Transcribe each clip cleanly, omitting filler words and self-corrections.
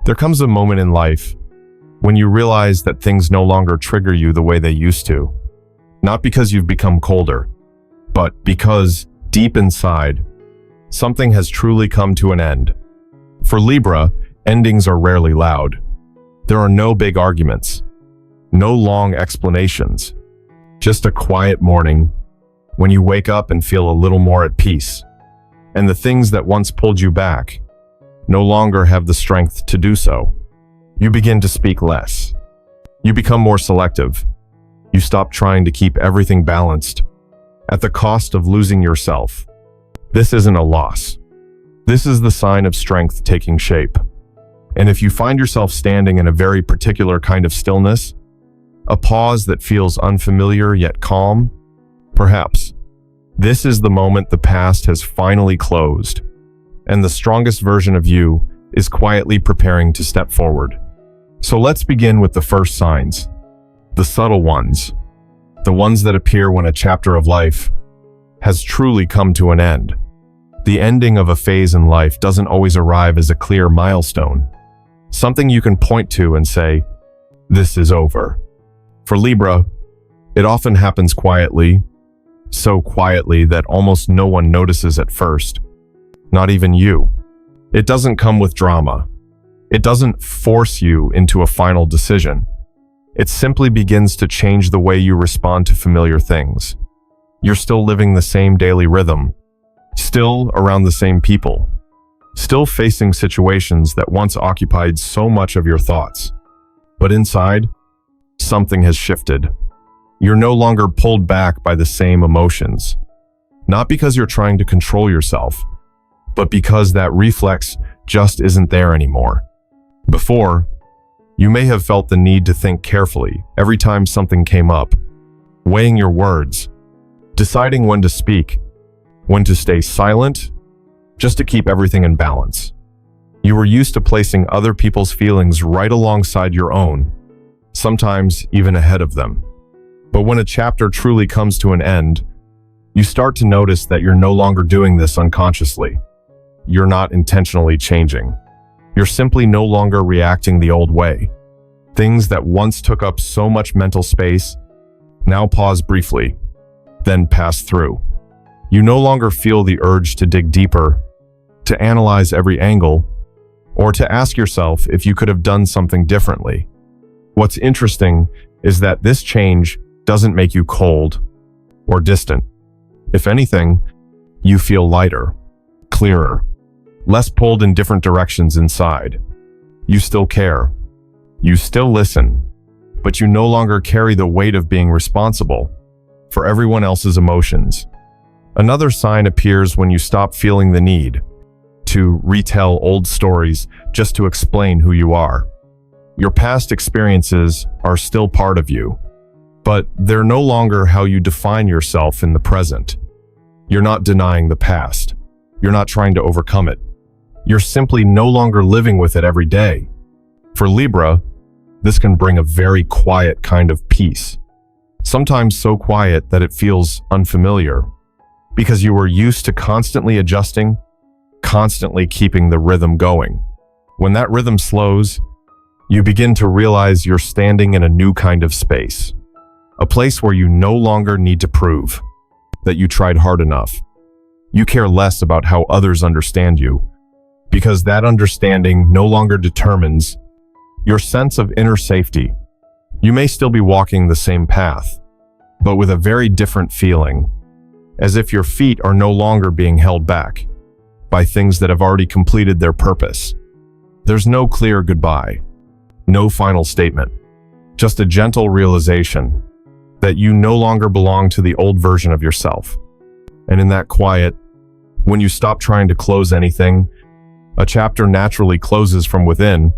There comes a moment in life when you realize that things no longer trigger you the way they used to. Not because you've become colder, but because, deep inside, something has truly come to an end. For Libra, endings are rarely loud. There are no big arguments, no long explanations, just a quiet morning when you wake up and feel a little more at peace, and the things that once pulled you back no longer have the strength to do so. You begin to speak less. You become more selective. You stop trying to keep everything balanced at the cost of losing yourself. This isn't a loss. This is the sign of strength taking shape. And if you find yourself standing in a very particular kind of stillness, a pause that feels unfamiliar yet calm, perhaps this is the moment the past has finally closed, and the strongest version of you is quietly preparing to step forward. So let's begin with the first signs, the subtle ones, the ones that appear when a chapter of life has truly come to an end. The ending of a phase in life doesn't always arrive as a clear milestone, something you can point to and say, "This is over." For Libra, it often happens quietly, so quietly that almost no one notices at first, not even you. It doesn't come with drama. It doesn't force you into a final decision. It simply begins to change the way you respond to familiar things. You're still living the same daily rhythm, still around the same people, still facing situations that once occupied so much of your thoughts. But inside, something has shifted. You're no longer pulled back by the same emotions. Not because you're trying to control yourself, but because that reflex just isn't there anymore. Before, you may have felt the need to think carefully every time something came up, weighing your words, deciding when to speak, when to stay silent, just to keep everything in balance. You were used to placing other people's feelings right alongside your own, sometimes even ahead of them. But when a chapter truly comes to an end, you start to notice that you're no longer doing this unconsciously. You're not intentionally changing. You're simply no longer reacting the old way. Things that once took up so much mental space now pause briefly, then pass through. You no longer feel the urge to dig deeper, to analyze every angle, or to ask yourself if you could have done something differently. What's interesting is that this change doesn't make you cold or distant. If anything, you feel lighter, clearer, less pulled in different directions inside. You still care. You still listen, but you no longer carry the weight of being responsible for everyone else's emotions. Another sign appears when you stop feeling the need to retell old stories just to explain who you are. Your past experiences are still part of you, but they're no longer how you define yourself in the present. You're not denying the past. You're not trying to overcome it. You're simply no longer living with it every day. For Libra, this can bring a very quiet kind of peace. Sometimes so quiet that it feels unfamiliar, because you were used to constantly adjusting, constantly keeping the rhythm going. When that rhythm slows, you begin to realize you're standing in a new kind of space, a place where you no longer need to prove that you tried hard enough. You care less about how others understand you, because that understanding no longer determines your sense of inner safety. You may still be walking the same path, but with a very different feeling, as if your feet are no longer being held back by things that have already completed their purpose. There's no clear goodbye, no final statement, just a gentle realization that you no longer belong to the old version of yourself. And in that quiet, when you stop trying to close anything, a chapter naturally closes from within,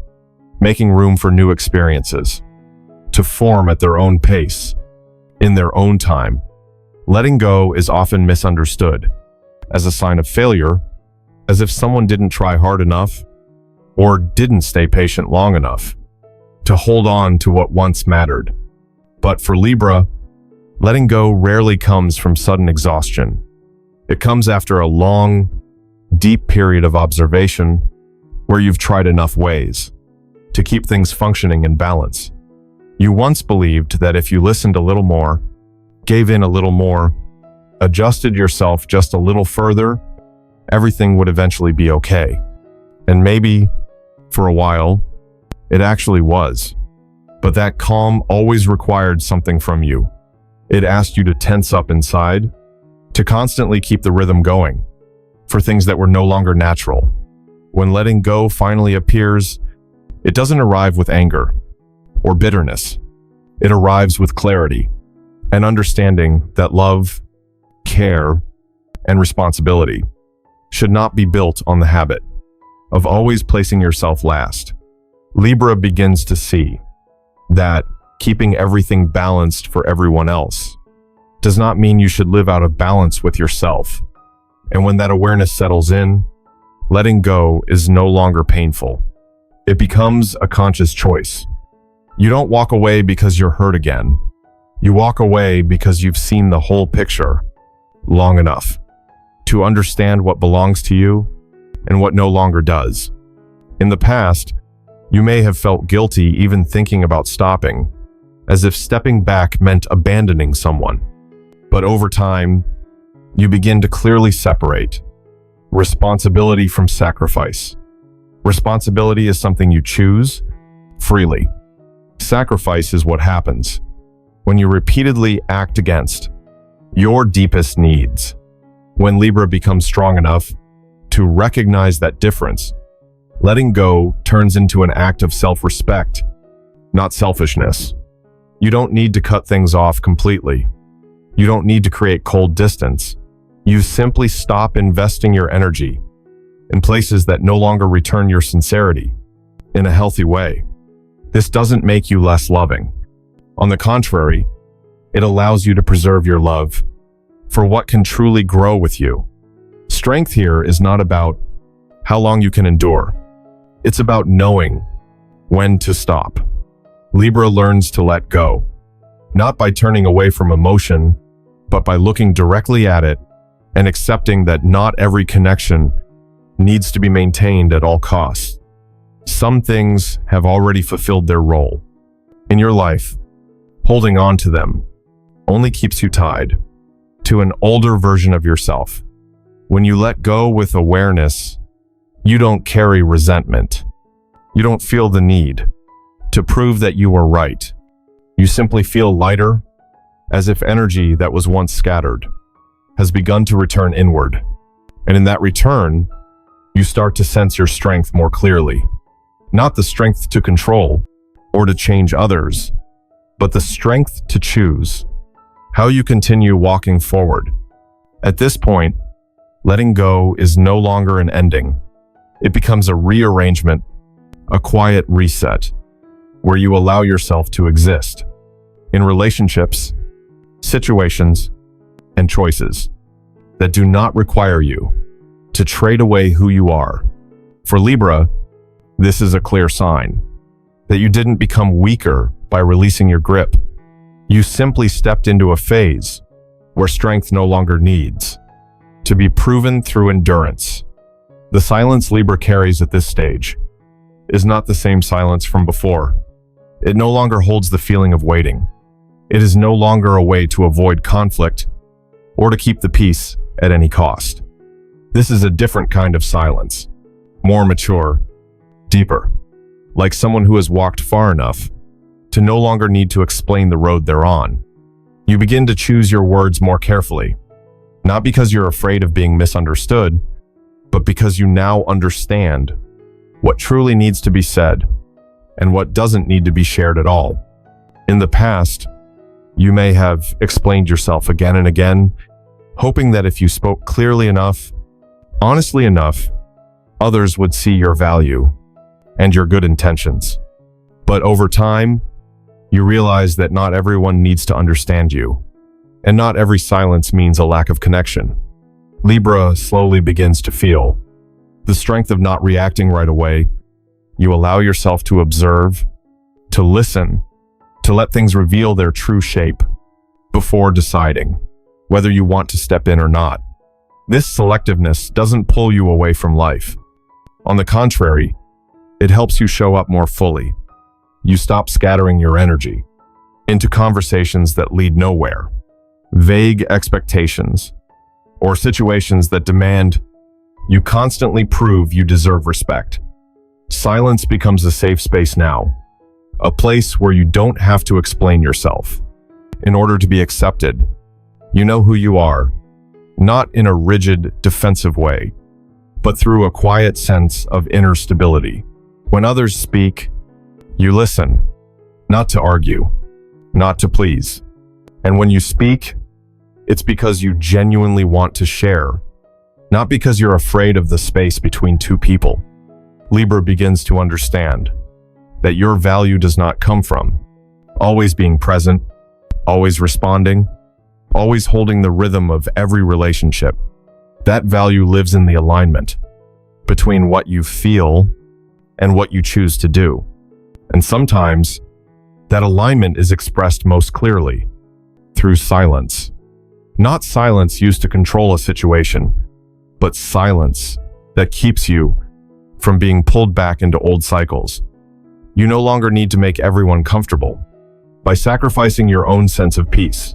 making room for new experiences to form at their own pace, in their own time. Letting go is often misunderstood as a sign of failure, as if someone didn't try hard enough or didn't stay patient long enough to hold on to what once mattered. But for Libra, letting go rarely comes from sudden exhaustion. It comes after a long, deep period of observation where you've tried enough ways, to keep things functioning in balance. You once believed that if you listened a little more, gave in a little more, adjusted yourself just a little further, everything would eventually be okay. And maybe, for a while, it actually was. But that calm always required something from you. It asked you to tense up inside, to constantly keep the rhythm going, for things that were no longer natural. When letting go finally appears, it doesn't arrive with anger or bitterness. It arrives with clarity and understanding that love, care, and responsibility should not be built on the habit of always placing yourself last. Libra begins to see that keeping everything balanced for everyone else does not mean you should live out of balance with yourself. And when that awareness settles in, letting go is no longer painful. It becomes a conscious choice. You don't walk away because you're hurt again. You walk away because you've seen the whole picture long enough to understand what belongs to you and what no longer does. In the past, you may have felt guilty even thinking about stopping, as if stepping back meant abandoning someone. But over time, you begin to clearly separate responsibility from sacrifice. Responsibility is something you choose freely. Sacrifice is what happens when you repeatedly act against your deepest needs. When Libra becomes strong enough to recognize that difference, letting go turns into an act of self-respect, not selfishness. You don't need to cut things off completely. You don't need to create cold distance. You simply stop investing your energy in places that no longer return your sincerity in a healthy way. This doesn't make you less loving. On the contrary, it allows you to preserve your love for what can truly grow with you. Strength here is not about how long you can endure. It's about knowing when to stop. Libra learns to let go, not by turning away from emotion, but by looking directly at it and accepting that not every connection needs to be maintained at all costs. Some things have already fulfilled their role in your life. Holding on to them only keeps you tied to an older version of yourself. When you let go with awareness, you don't carry resentment. You don't feel the need to prove that you were right. You simply feel lighter, as if energy that was once scattered has begun to return inward. And in that return, you start to sense your strength more clearly. Not the strength to control or to change others, but the strength to choose how you continue walking forward. At this point, letting go is no longer an ending. It becomes a rearrangement, a quiet reset, where you allow yourself to exist in relationships, situations, and choices that do not require you to trade away who you are. For Libra, this is a clear sign that you didn't become weaker by releasing your grip. You simply stepped into a phase where strength no longer needs to be proven through endurance. The silence Libra carries at this stage is not the same silence from before. It no longer holds the feeling of waiting. It is no longer a way to avoid conflict or to keep the peace at any cost. This is a different kind of silence, more mature, deeper, like someone who has walked far enough to no longer need to explain the road they're on. You begin to choose your words more carefully, not because you're afraid of being misunderstood, but because you now understand what truly needs to be said and what doesn't need to be shared at all. In the past, you may have explained yourself again and again, hoping that if you spoke clearly enough, honestly enough, others would see your value and your good intentions. But over time, you realize that not everyone needs to understand you, and not every silence means a lack of connection. Libra slowly begins to feel the strength of not reacting right away. You allow yourself to observe, to listen, to let things reveal their true shape before deciding whether you want to step in or not. This selectiveness doesn't pull you away from life. On the contrary, It helps you show up more fully. You stop scattering your energy into conversations that lead nowhere, vague expectations, or situations that demand you constantly prove you deserve respect. Silence becomes a safe space now, a place where you don't have to explain yourself. In order to be accepted, you know who you are, not in a rigid, defensive way, but through a quiet sense of inner stability. When others speak, you listen, not to argue, not to please. And when you speak, it's because you genuinely want to share, not because you're afraid of the space between two people. Libra begins to understand that your value does not come from always being present, always responding, always holding the rhythm of every relationship. That value lives in the alignment between what you feel and what you choose to do. And sometimes that alignment is expressed most clearly through silence. Not silence used to control a situation, but silence that keeps you from being pulled back into old cycles. You no longer need to make everyone comfortable by sacrificing your own sense of peace.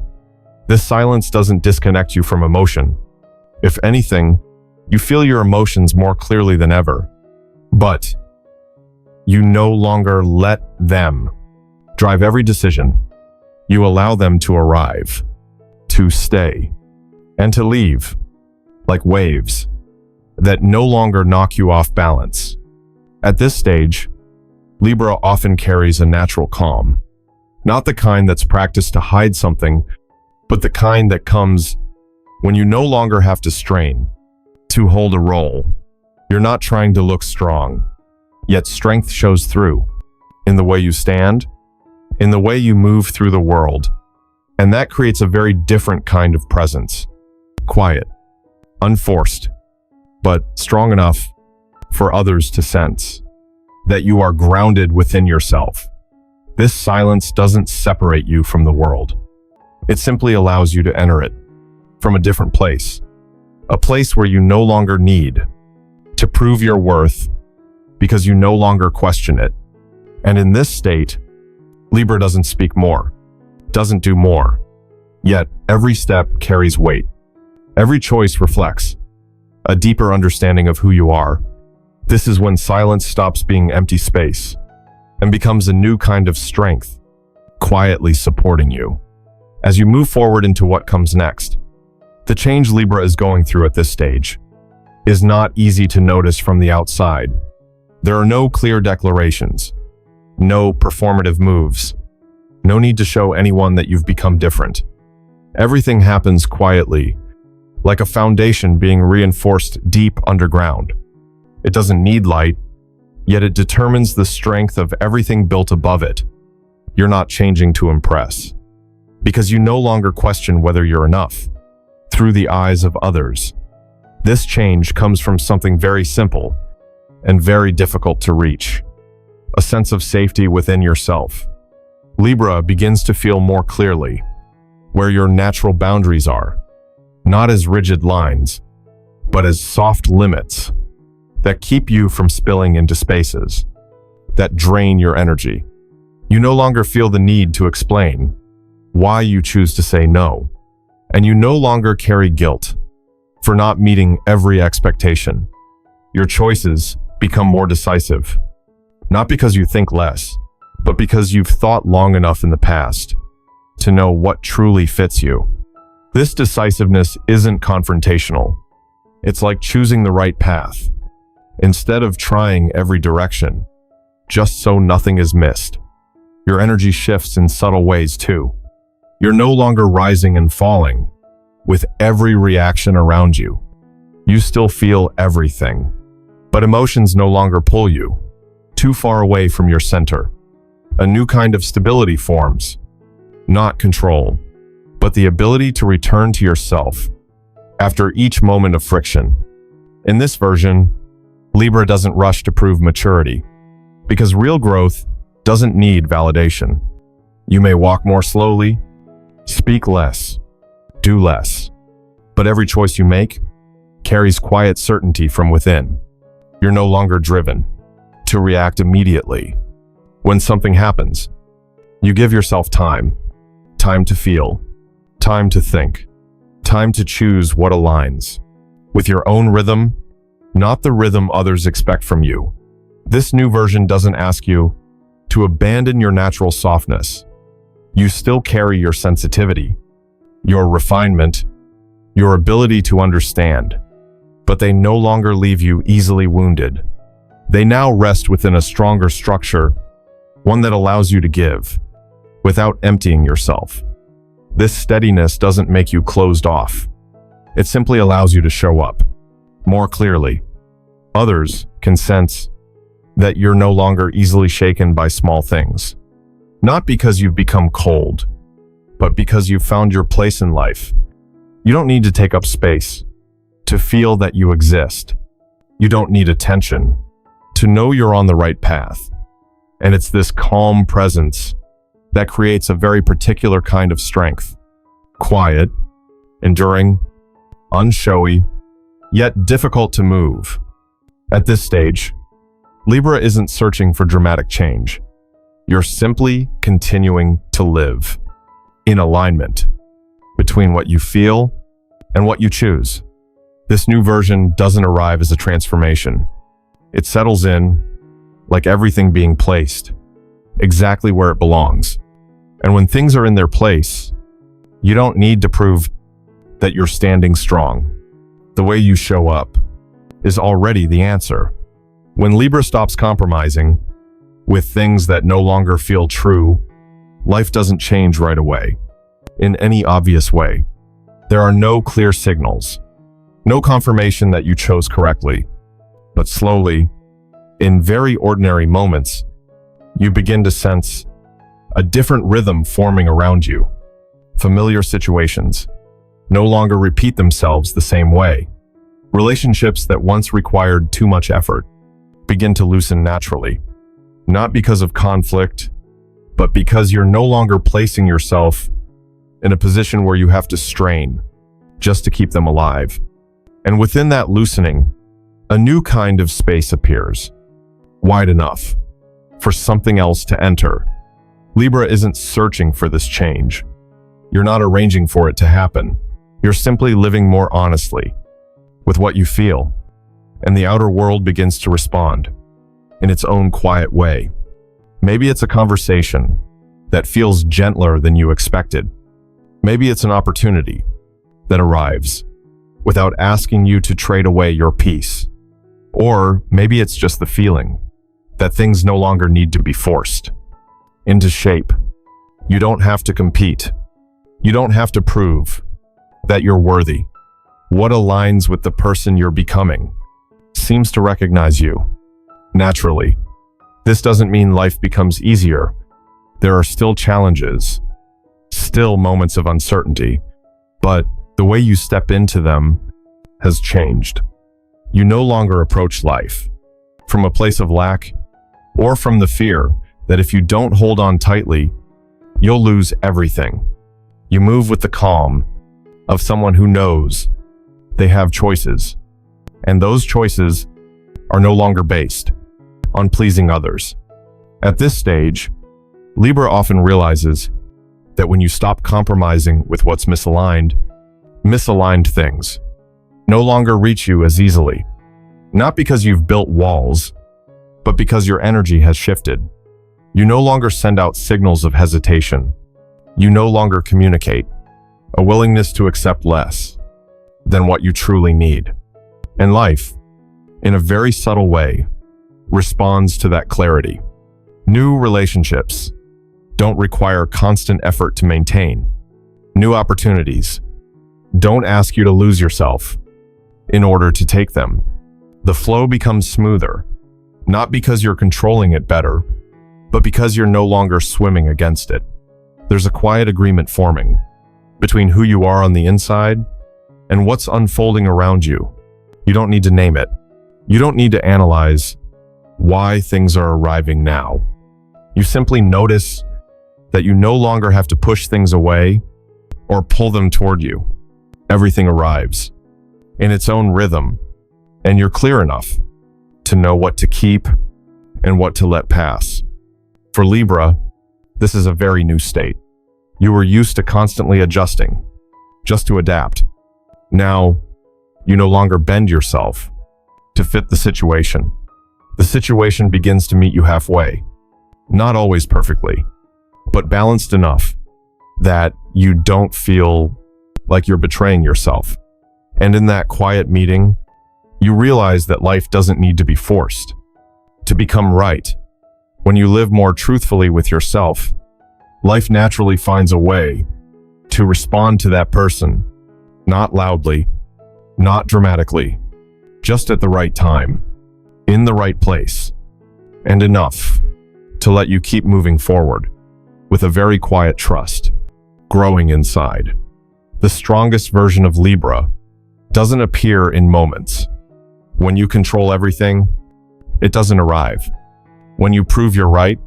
This silence doesn't disconnect you from emotion. If anything, you feel your emotions more clearly than ever. But you no longer let them drive every decision. You allow them to arrive, to stay, and to leave, like waves that no longer knock you off balance. At this stage, Libra often carries a natural calm, not the kind that's practiced to hide something, but the kind that comes when you no longer have to strain to hold a role. You're not trying to look strong, yet strength shows through in the way you stand, in the way you move through the world. And that creates a very different kind of presence. Quiet, unforced, but strong enough for others to sense that you are grounded within yourself. This silence doesn't separate you from the world. It simply allows you to enter it from a different place, a place where you no longer need to prove your worth because you no longer question it. And in this state, Libra doesn't speak more, doesn't do more, yet every step carries weight. Every choice reflects a deeper understanding of who you are. This is when silence stops being empty space and becomes a new kind of strength, quietly supporting you as you move forward into what comes next. The change Libra is going through at this stage is not easy to notice from the outside. There are no clear declarations, no performative moves, no need to show anyone that you've become different. Everything happens quietly, like a foundation being reinforced deep underground. It doesn't need light, yet it determines the strength of everything built above it. You're not changing to impress, because you no longer question whether you're enough through the eyes of others. This change comes from something very simple and very difficult to reach, a sense of safety within yourself. Libra begins to feel more clearly where your natural boundaries are, not as rigid lines, but as soft limits that keep you from spilling into spaces that drain your energy. You no longer feel the need to explain why you choose to say no, and you no longer carry guilt for not meeting every expectation. Your choices become more decisive, not because you think less, but because you've thought long enough in the past to know what truly fits you. This decisiveness isn't confrontational. It's like choosing the right path, instead of trying every direction, just so nothing is missed. Your energy shifts in subtle ways too. You're no longer rising and falling with every reaction around you. You still feel everything, but emotions no longer pull you too far away from your center. A new kind of stability forms, not control, but the ability to return to yourself after each moment of friction. In this version, Libra doesn't rush to prove maturity, because real growth doesn't need validation. You may walk more slowly, speak less, do less, but every choice you make carries quiet certainty from within. You're no longer driven to react immediately. When something happens, you give yourself time. Time to feel. Time to think. Time to choose what aligns with your own rhythm, not the rhythm others expect from you. This new version doesn't ask you to abandon your natural softness. You still carry your sensitivity, your refinement, your ability to understand, but they no longer leave you easily wounded. They now rest within a stronger structure, one that allows you to give without emptying yourself. This steadiness doesn't make you closed off. It simply allows you to show up more clearly. Others can sense that you're no longer easily shaken by small things. Not because you've become cold, but because you've found your place in life. You don't need to take up space to feel that you exist. You don't need attention to know you're on the right path. And it's this calm presence that creates a very particular kind of strength. Quiet, enduring, unshowy, yet difficult to move. At this stage, Libra isn't searching for dramatic change. You're simply continuing to live in alignment between what you feel and what you choose. This new version doesn't arrive as a transformation. It settles in, like everything being placed exactly where it belongs. And when things are in their place, you don't need to prove that you're standing strong. The way you show up is already the answer. When Libra stops compromising with things that no longer feel true, life doesn't change right away, in any obvious way. There are no clear signals, no confirmation that you chose correctly. But slowly, in very ordinary moments, you begin to sense a different rhythm forming around you. Familiar situations no longer repeat themselves the same way. Relationships that once required too much effort begin to loosen naturally, not because of conflict, but because you're no longer placing yourself in a position where you have to strain just to keep them alive. And within that loosening, a new kind of space appears, wide enough for something else to enter. Libra isn't searching for this change. You're not arranging for it to happen. You're simply living more honestly with what you feel, and the outer world begins to respond in its own quiet way. Maybe it's a conversation that feels gentler than you expected. Maybe it's an opportunity that arrives without asking you to trade away your peace. Or maybe it's just the feeling that things no longer need to be forced into shape. You don't have to compete. You don't have to prove that you're worthy. What aligns with the person you're becoming seems to recognize you naturally. This doesn't mean life becomes easier. There are still challenges, still moments of uncertainty, but the way you step into them has changed. You no longer approach life from a place of lack or from the fear that if you don't hold on tightly, you'll lose everything. You move with the calm of someone who knows they have choices, and those choices are no longer based on pleasing others. At this stage, Libra often realizes that when you stop compromising with what's misaligned things no longer reach you as easily. Not because you've built walls, but because your energy has shifted. You no longer send out signals of hesitation. You no longer communicate a willingness to accept less than what you truly need. And life, in a very subtle way, responds to that clarity. New relationships don't require constant effort to maintain. New opportunities don't ask you to lose yourself in order to take them. The flow becomes smoother, not because you're controlling it better, but because you're no longer swimming against it. There's a quiet agreement forming between who you are on the inside and what's unfolding around you. You don't need to name it. You don't need to analyze why things are arriving now. You simply notice that you no longer have to push things away or pull them toward you. Everything arrives in its own rhythm, and you're clear enough to know what to keep and what to let pass. For Libra, this is a very new state. You were used to constantly adjusting, just to adapt. Now, you no longer bend yourself to fit the situation. The situation begins to meet you halfway, not always perfectly, but balanced enough that you don't feel like you're betraying yourself. And in that quiet meeting, you realize that life doesn't need to be forced to become right. When you live more truthfully with yourself, life naturally finds a way to respond to that person, not loudly, not dramatically, just at the right time, in the right place, and enough to let you keep moving forward with a very quiet trust growing inside. The strongest version of Libra doesn't appear in moments. When you control everything, it doesn't arrive. When you prove you're right,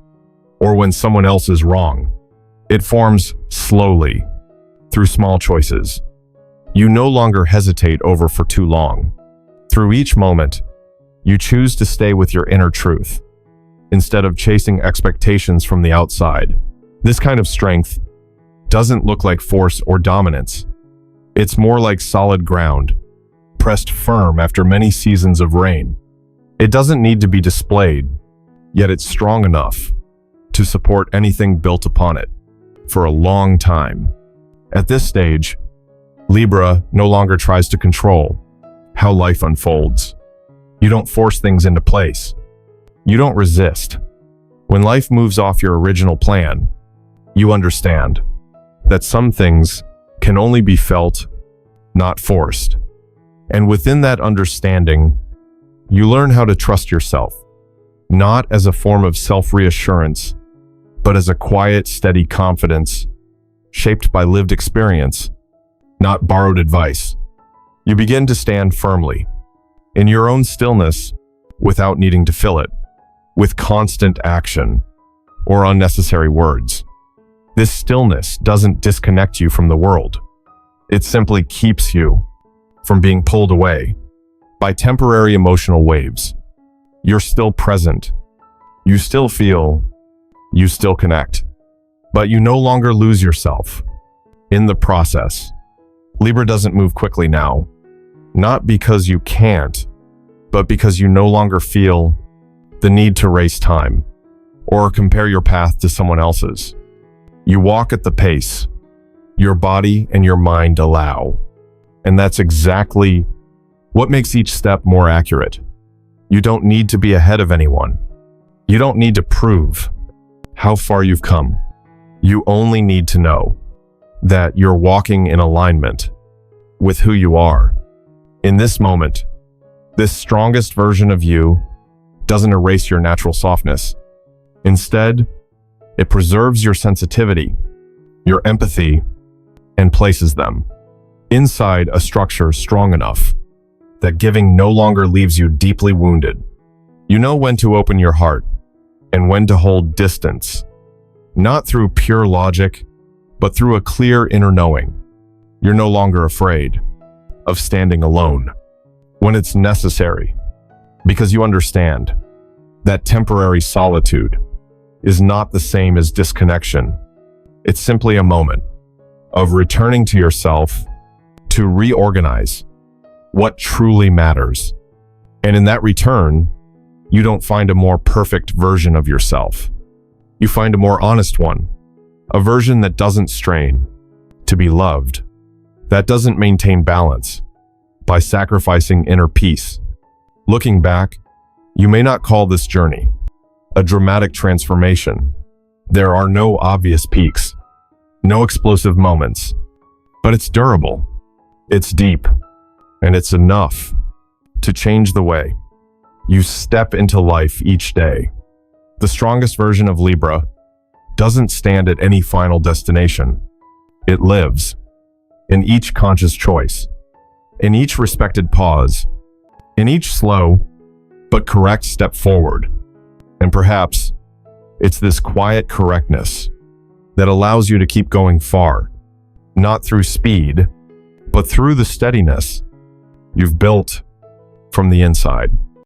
or when someone else is wrong, it forms slowly through small choices you no longer hesitate over for too long. Through each moment, you choose to stay with your inner truth instead of chasing expectations from the outside. This kind of strength doesn't look like force or dominance. It's more like solid ground, pressed firm after many seasons of rain. It doesn't need to be displayed, yet it's strong enough to support anything built upon it for a long time. At this stage, Libra no longer tries to control how life unfolds. You don't force things into place. You don't resist. When life moves off your original plan, you understand that some things can only be felt, not forced. And within that understanding, you learn how to trust yourself, not as a form of self-reassurance, but as a quiet, steady confidence shaped by lived experience, not borrowed advice. You begin to stand firmly in your own stillness without needing to fill it with constant action or unnecessary words. This stillness doesn't disconnect you from the world. It simply keeps you from being pulled away by temporary emotional waves. You're still present. You still feel. You still connect. But you no longer lose yourself in the process. Libra doesn't move quickly now, not because you can't, but because you no longer feel the need to race time or compare your path to someone else's. You walk at the pace your body and your mind allow, and that's exactly what makes each step more accurate. You don't need to be ahead of anyone. You don't need to prove how far you've come. You only need to know that you're walking in alignment with who you are. In this moment, this strongest version of you doesn't erase your natural softness. Instead, it preserves your sensitivity, your empathy, and places them inside a structure strong enough that giving no longer leaves you deeply wounded. You know when to open your heart and when to hold distance, not through pure logic, but through a clear inner knowing. You're no longer afraid of standing alone when it's necessary, because you understand that temporary solitude is not the same as disconnection. It's simply a moment of returning to yourself to reorganize what truly matters. And in that return, you don't find a more perfect version of yourself. You find a more honest one, a version that doesn't strain to be loved, that doesn't maintain balance by sacrificing inner peace. Looking back, you may not call this journey a dramatic transformation. There are no obvious peaks, no explosive moments, but it's durable, it's deep, and it's enough to change the way you step into life each day. The strongest version of Libra doesn't stand at any final destination. It lives in each conscious choice, in each respected pause, in each slow but correct step forward. And perhaps it's this quiet correctness that allows you to keep going far, not through speed, but through the steadiness you've built from the inside.